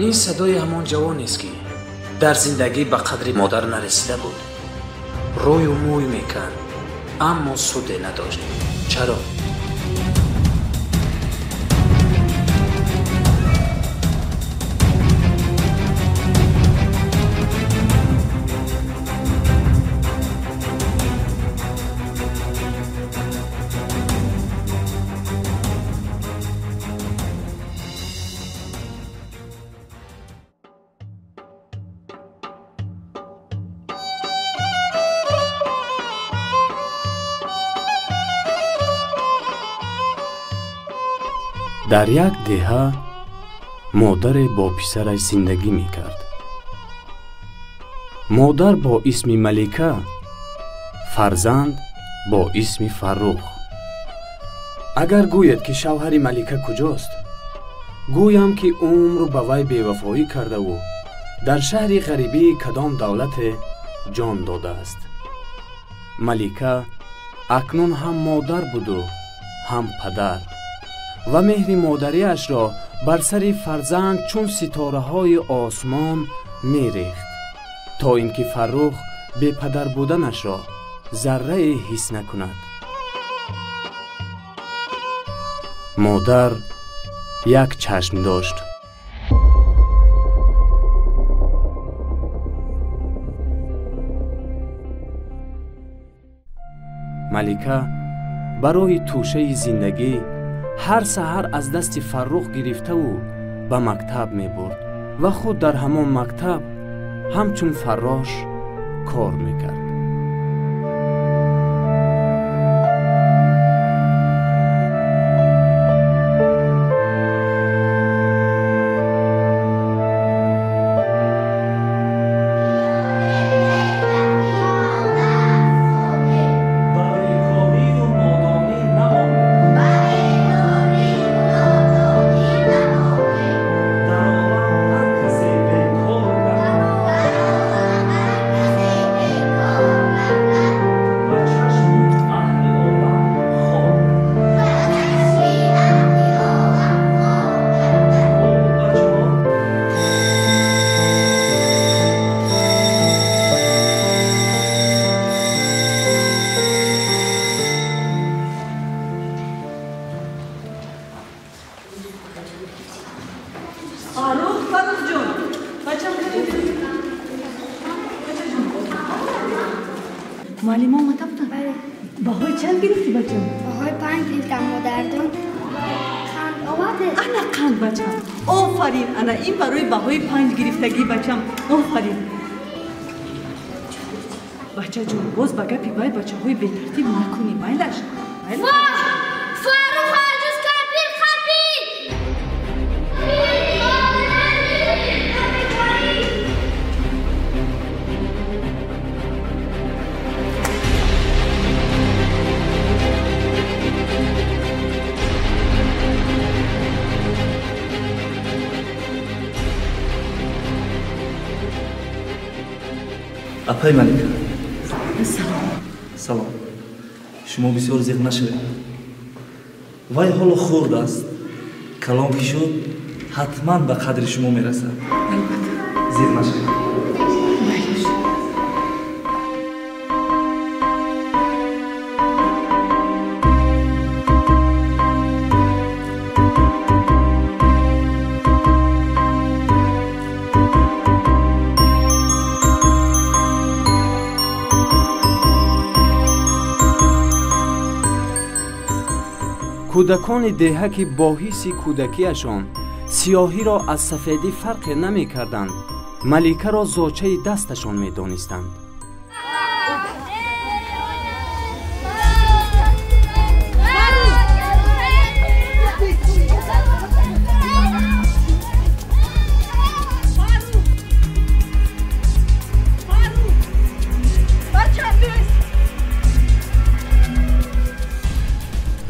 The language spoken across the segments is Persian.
این صدای همان جوانی است که در زندگی به قدر مادر نرسیده بود. روی و موی میکند اما سودی نداشت. چرا؟ در یک دهه مادر با پسرش زندگی میکرد. مادر با اسم ملیکه، فرزند با اسم فرخ. اگر گوید که شوهر ملیکه کجاست، گویم که عمر به وی بیوفایی کرده و در شهر غریبی کدام دولت جان داده است. ملیکه اکنون هم مادر بود و هم پدر و مهر مادریش را بر سر فرزند چون ستاره های آسمان می ریخت تا اینکه فرخ به پدر بودنش را ذره حس نکند. مادر یک چشم داشت. ملیکه برای توشه زندگی هر سحر از دست فرخ گرفته و به مکتب می برد و خود در همان مکتب همچون فراش کار می کرد. معلم آمده بودن؟ بله. بهای چند گرفتی بچم؟ بهای 5 گرفتم مادردون. قند آورده؟ انا قند بچم. آفرین. انا این برای بهای 5 گرفتگی بچم. آفرین. بچه جون باز به گپی بای بچه های بی ترتیب نکنی. میلش. فرخ عجوز کپیر خپیر. اپای ملیکه. سلام. سلام. شما بسیار زیر نشوید. وای حالا خورد است. کلام که شد حتما به قدر شما میرسد. البته. زیر نشوید. میلش. کودکان دهه که با حس کودکیشان سیاهی را از سفیدی فرق نمی کردند، ملیکه را زاچه دستشان می دانستند.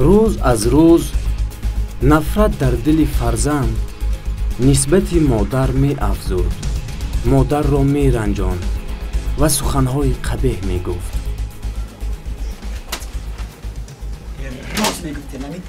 روز از روز نفرت در دل فرزند نسبت مادر می افزود. مادر را می رنجاند و سخنهای قبیح می گفت. راست میگفتی نمید؟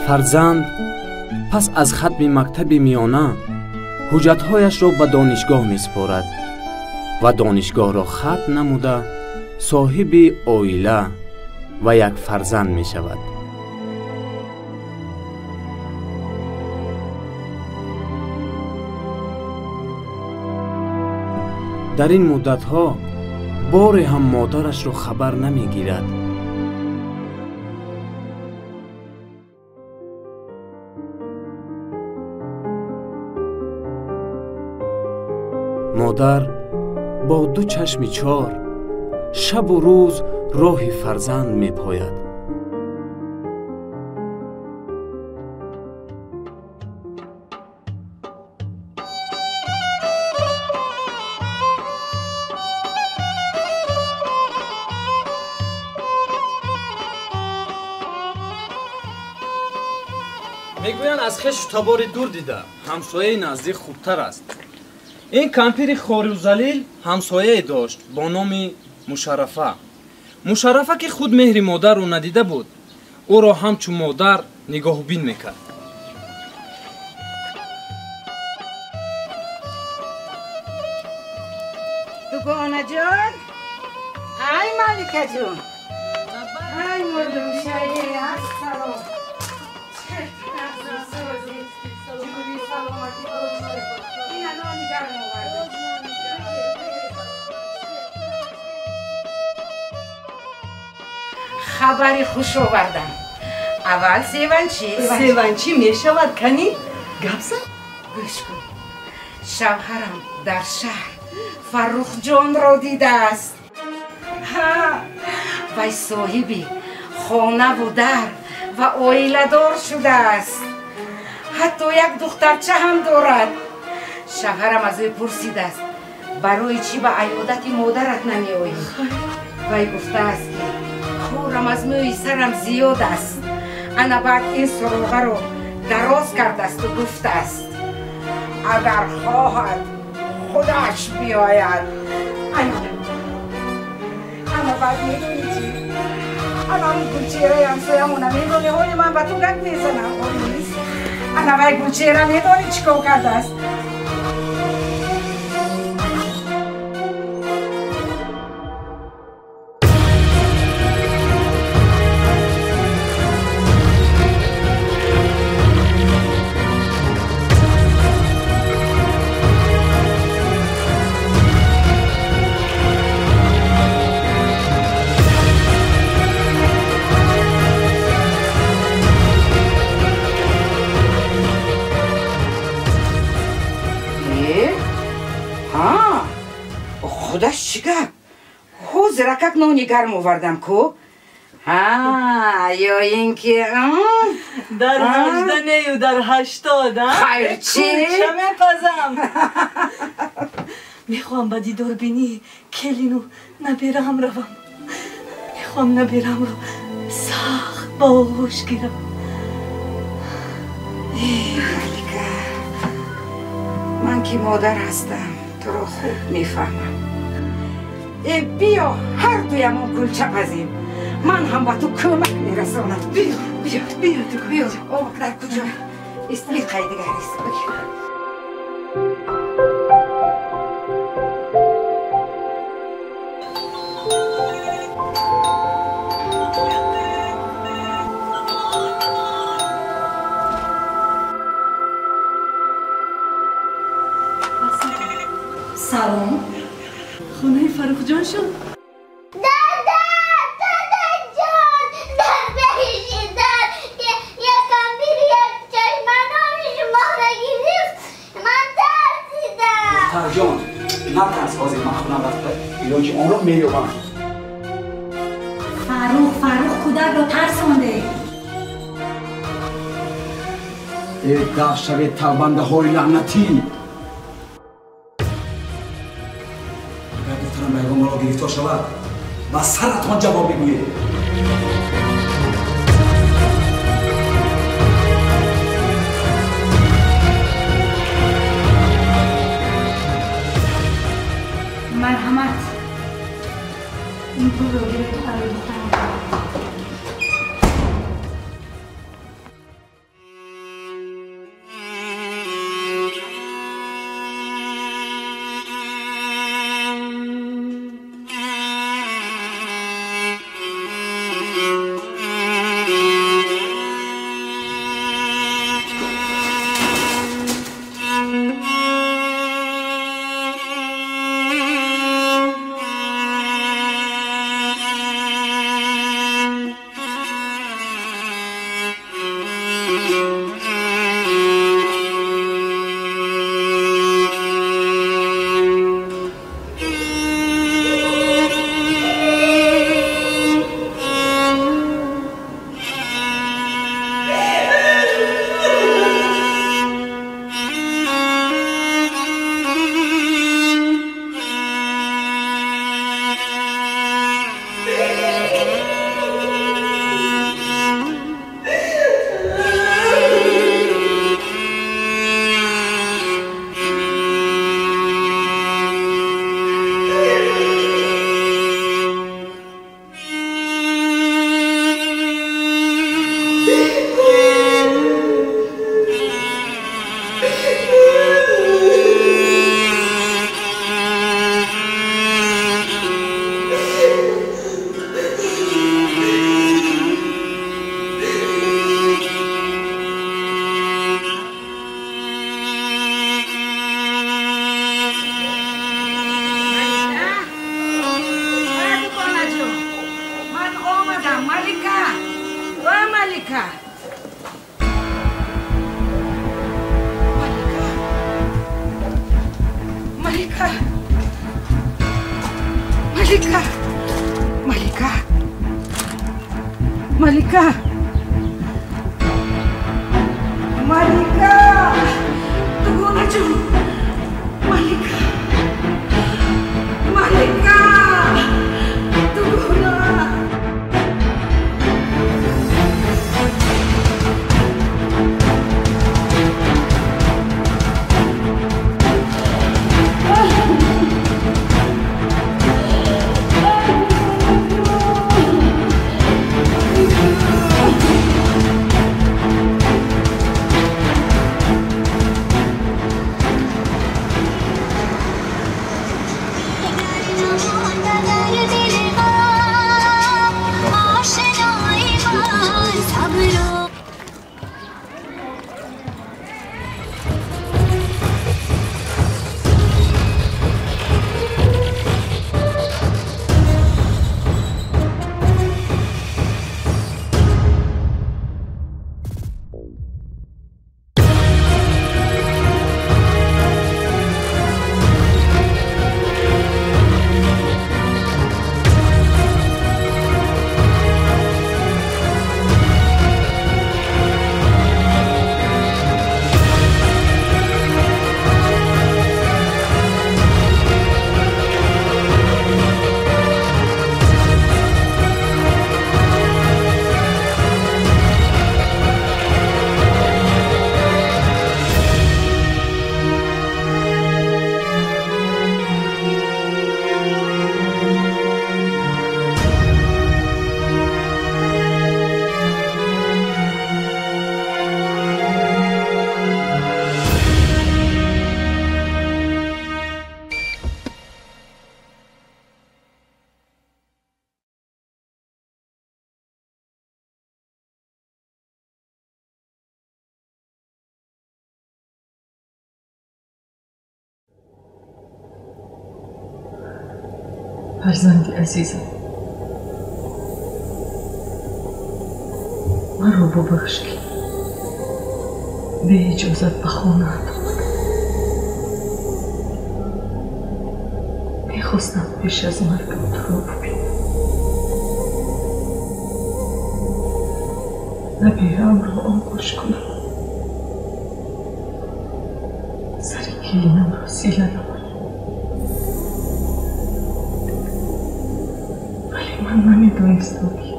фарзанд пас аз хатми мактаби миёна ҳуҷҷатҳояшро ба донишгоҳ месупорад ва донишгоҳро хатм намуда соҳиби оила ва як фарзанд мешавад. дар ин муддатҳо боре ҳам модарашро хабар намегирад. модар бо ду чашми чор шабу рӯз роҳи фарзанд мепояд. мегӯянд аз хешу табори дур дида ҳамсояи наздик хубтар аст. ин кампири хорузалил ҳамсояе дошт бо номи Мушаррафа. Мушаррафа ки худ меҳри модарро надида буд, ӯро ҳамчун модар нигоҳубин мекард. дугонаҷон, ай маликаҷон, ай мурдумшаи ассалом. хабари хуш овардам. аввал севанчӣ мешавад кани гап зад. гӯш кун. шавҳарам дар шаҳр Фаррухҷонро дидааст. вай соҳиби хонаву дар ва оиладор шудааст. ҳатто як духтарча ҳам дорад. шавҳарам аз ӯ пурсидааст барои чӣ ба аёдати модарат намеоӣ? вай гуфтааст ки хӯрам аз мӯи сарам зиёд аст. ана баъд ин суроғаро дароз кардасту гуфтааст агар хоҳад худаш биёяд. ана баъд медонӣ чӣ? ана он гулчеҳраи ҳамсоямона медонӣ ҳоли ман ба ту гап мезанам. ана вай гулчеҳра медонӣ чӣ кор кардааст? худаш чӣ гап? ҳозиракак нони гарм овардам ку. ё ин ки дар 18 дар 80 хайр чӣ? ча мепазам. мехоҳам ба дидорбинии келину набераам равам. мехоҳам наберамро сахт ба оғӯш гирам. малика, ман ки модар ҳастам, туро хуб мефаҳмам. биё ҳардуямон кулча пазем. ман ҳам ба ту кӯмак мерасонам. биё овак дар куҷо? истиқай дигарист. салом. хонаи Фаррухҷон шуд. جان نترس حاضر من خونم رفته ایران که آن رو می‌یابم. فاروق کودک رو ترسونده. ای دهشت تابنده های لعنتی، اگر دخترم پیغمبر را گرفتار شود با سرتان جواب میگوید. مرحمت این پول رو گرفت برای دخترم. ملیکا ملیکا ملیکا ملیکا ملیکا ملیکا تو گونه جو ملیکا ملیکا تو گونه فرزند عزیزم من رو ببخش که به اجازت به خانه آمدم. میخواستم پیش از مرگم تو رو ببینم. نبیرم رو آغوش کنم. سر کلینم رو سیلنم. ولی من نمیدونستم که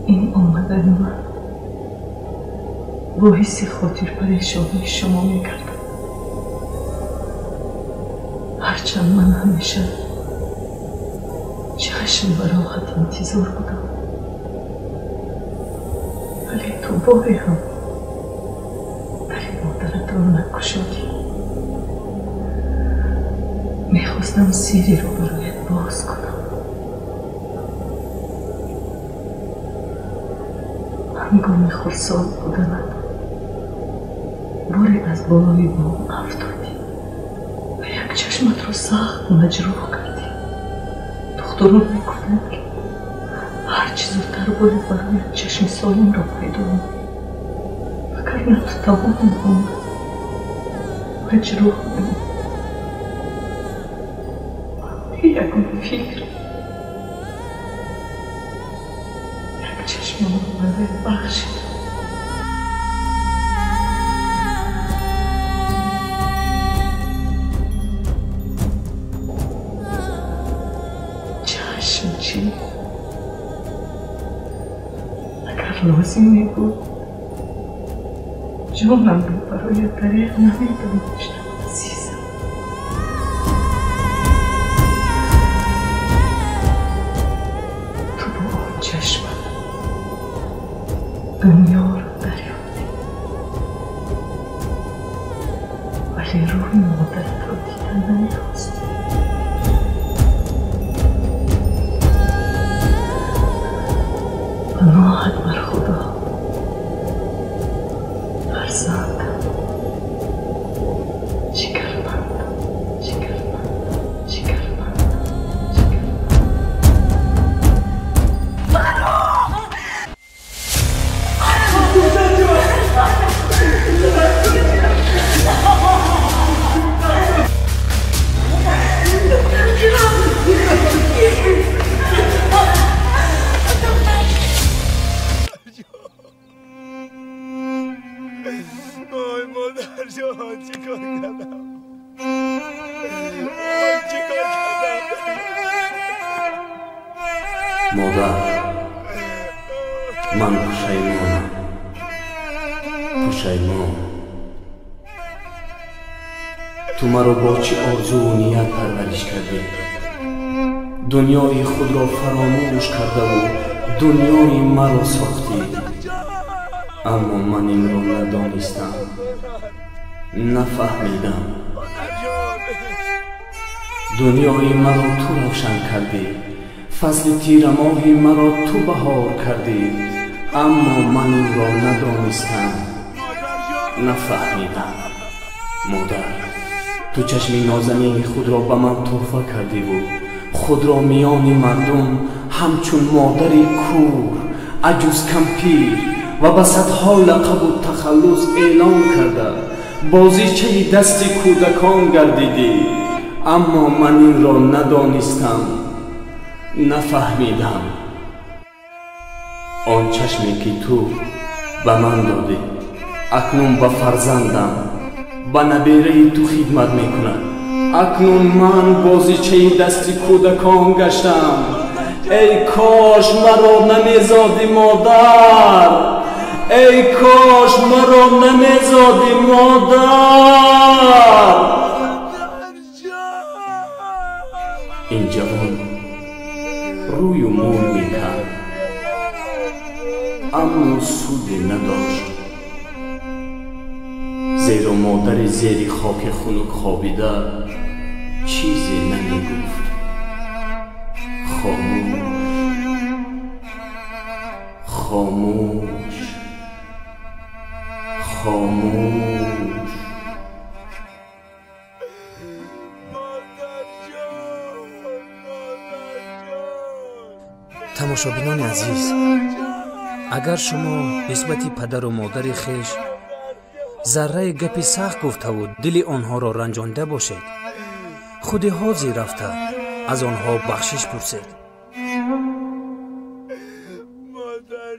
این آمدن من باعث خاطر پریشانی شما میکردم. هرچند من همیشه چشم و راحت انتظار بودم، ولی تو باری هم در مادرت رو نکشادی. میخواستم سیری رو برایت باز کنم. هنگام خرسال بودنت باری از بالای بام افتادی و یک چشمت رو سخت مجروح کردی. دکتران میگفتند که هرچی زودتر باید برای چشم سالم را پیدا کنی، وگرنه تو تمام عمر مجروح میمونی. یکم فکر یک چشم رو بخشید. چشم چی؟ اگر لازمی بود جانم رو برای طریق نمیدونشتم. عزیزم تو با آن چشمم دنیا رو دریافتی، ولی روی مادرت رو دیدن نمیخواستی. پناهت بر خدا فرزندم، جگرمندم، جگرمندم، جگرمندم، جگرمندم. جان چیکار کردم؟ چیکار کردم؟ مادر، من پشیمانم. پشیمان. تو مرا با چه آرزو و نیت پرورش کردی؟ دنیای خود را فراموش کرده و دنیای مرا ساختی. اما من این را ندانستم، نفهمیدم. دنیای مرا تو روشن کردی، فصل تیر ماهی مرا تو بهار کردی. اما من این را ندانستم، نفهمیدم. مادر، تو چشم نازنین خود را به من تحفه کردی و خود را میان مردم همچون مادری کور، عجوز کمپیر و به صدها لقب و تخلص اعلان کرده بازیچه دست کودکان گردیدی. اما من این را ندانستم، نفهمیدم. آن چشمی که تو به من دادی اکنون به فرزندم، به نبیره تو خدمت میکند. اکنون من بازیچه دست کودکان گشتم. ای کاش مرا نمیزادی مادر، ای کاش مرا نمیزادی مادر. این جوان روی و موی میکرد اما سودی نداشت، زیرا مادر زیر خاک خنک خوابیده چیزی نمیگفت. خاموش، خاموش، خاموش. تماشابینان عزیز، اگر شما نسبت پدر و مادر خیش ذره گپی سخت گفته و دل آنها را رنجانده باشید، خود حاضر رفته از آنها بخشش پرسید. مادر